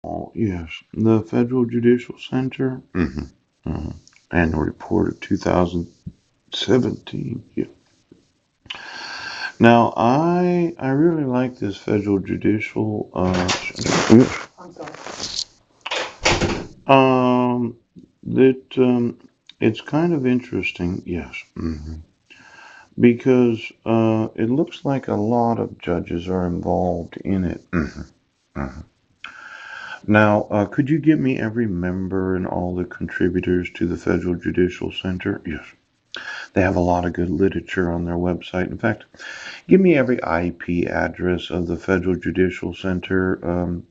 Oh, yes, the Federal Judicial Center. Annual report of 2017. Yeah. Now, I really like this Federal Judicial Center. Um, that it's kind of interesting. Yes. Because it looks like a lot of judges are involved in it. Now, could you give me every member and all the contributors to the Federal Judicial Center? Yes. They have a lot of good literature on their website. In fact, give me every IP address of the Federal Judicial Center.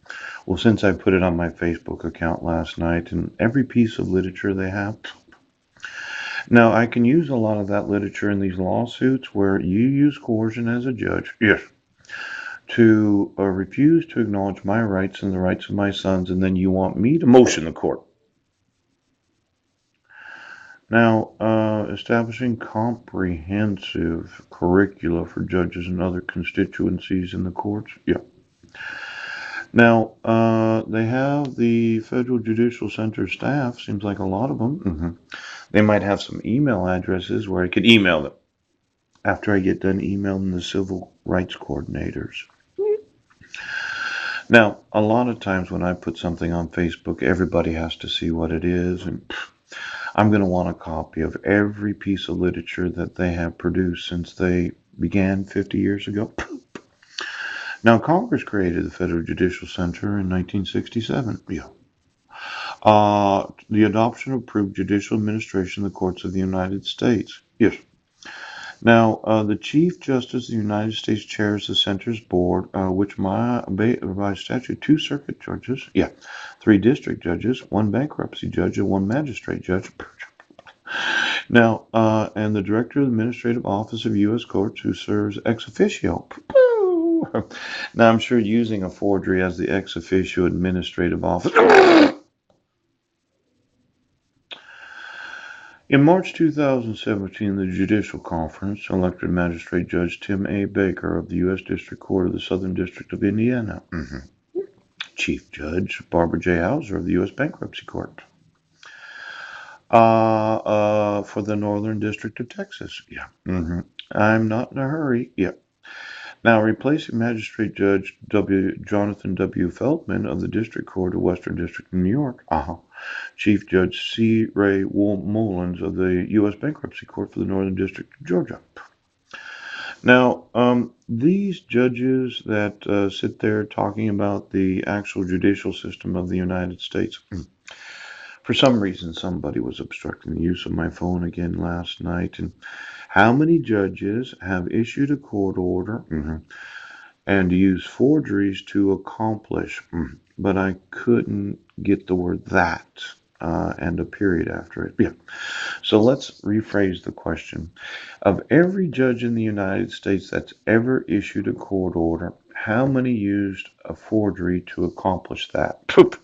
Well, since I put it on my Facebook account last night, and every piece of literature they have. Now, I can use a lot of that literature in these lawsuits where you use coercion as a judge. Yes. To refuse to acknowledge my rights and the rights of my sons, and then you want me to motion the court. Now, establishing comprehensive curricula for judges and other constituencies in the courts. Yeah. Now, they have the Federal Judicial Center staff, seems like a lot of them. They might have some email addresses where I could email them after I get done emailing the civil rights coordinators. Now, a lot of times when I put something on Facebook, everybody has to see what it is, and I'm going to want a copy of every piece of literature that they have produced since they began 50 years ago. Now, Congress created the Federal Judicial Center in 1967. Yeah. The adoption approved judicial administration of the courts of the United States. Yes. Now, the Chief Justice of the United States chairs the center's board, which by statute, 2 circuit judges, 3 district judges, 1 bankruptcy judge, and 1 magistrate judge. Now, and the Director of the Administrative Office of U.S. Courts, who serves ex officio. Now, I'm sure using a forgery as the ex officio administrative office. In March 2017, the Judicial Conference elected Magistrate Judge Tim A. Baker of the U.S. District Court of the Southern District of Indiana. Chief Judge Barbara J. Hauser of the U.S. Bankruptcy Court. For the Northern District of Texas. Yeah. I'm not in a hurry. Yeah. Now, replacing Magistrate Judge Jonathan W. Feldman of the District Court of Western District of New York. Chief Judge C. Ray Mullins of the U.S. Bankruptcy Court for the Northern District of Georgia. Now, these judges that sit there talking about the actual judicial system of the United States. For some reason, somebody was obstructing the use of my phone again last night. And how many judges have issued a court order and used forgeries to accomplish? But I couldn't get the word that and a period after it. Yeah. So let's rephrase the question. Of every judge in the United States that's ever issued a court order, how many used a forgery to accomplish that? Poop.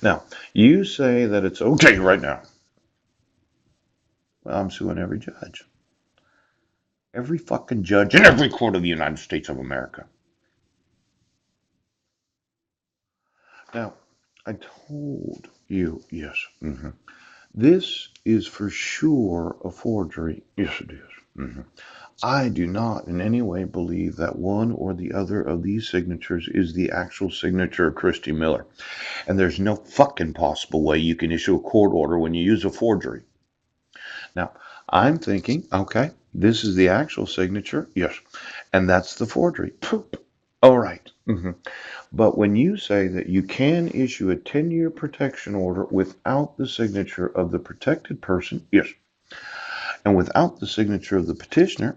Now, you say that it's okay right now. Well, I'm suing every judge. Every fucking judge in every court of the United States of America. Now, I told you, yes, this is for sure a forgery. Yes, it is. I do not in any way believe that one or the other of these signatures is the actual signature of Christy Miller. And there's no fucking possible way you can issue a court order when you use a forgery. Now, I'm thinking, okay, this is the actual signature. Yes. And that's the forgery. Poop. All right. But when you say that you can issue a 10-year protection order without the signature of the protected person, yes, and without the signature of the petitioner,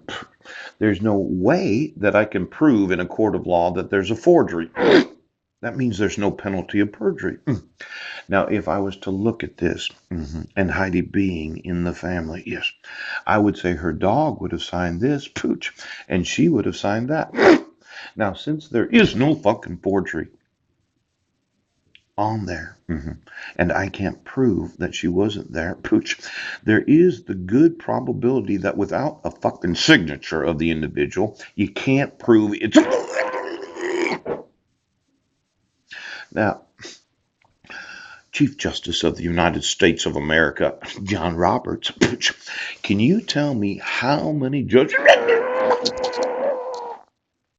there's no way that I can prove in a court of law that there's a forgery. That means there's no penalty of perjury. Now, if I was to look at this and Heidi being in the family, yes, I would say her dog would have signed this, pooch, and she would have signed that. Now, since there is no fucking forgery on there, and I can't prove that she wasn't there, pooch, there is the good probability that without a fucking signature of the individual, you can't prove it's... Now, Chief Justice of the United States of America, John Roberts, can you tell me how many judges?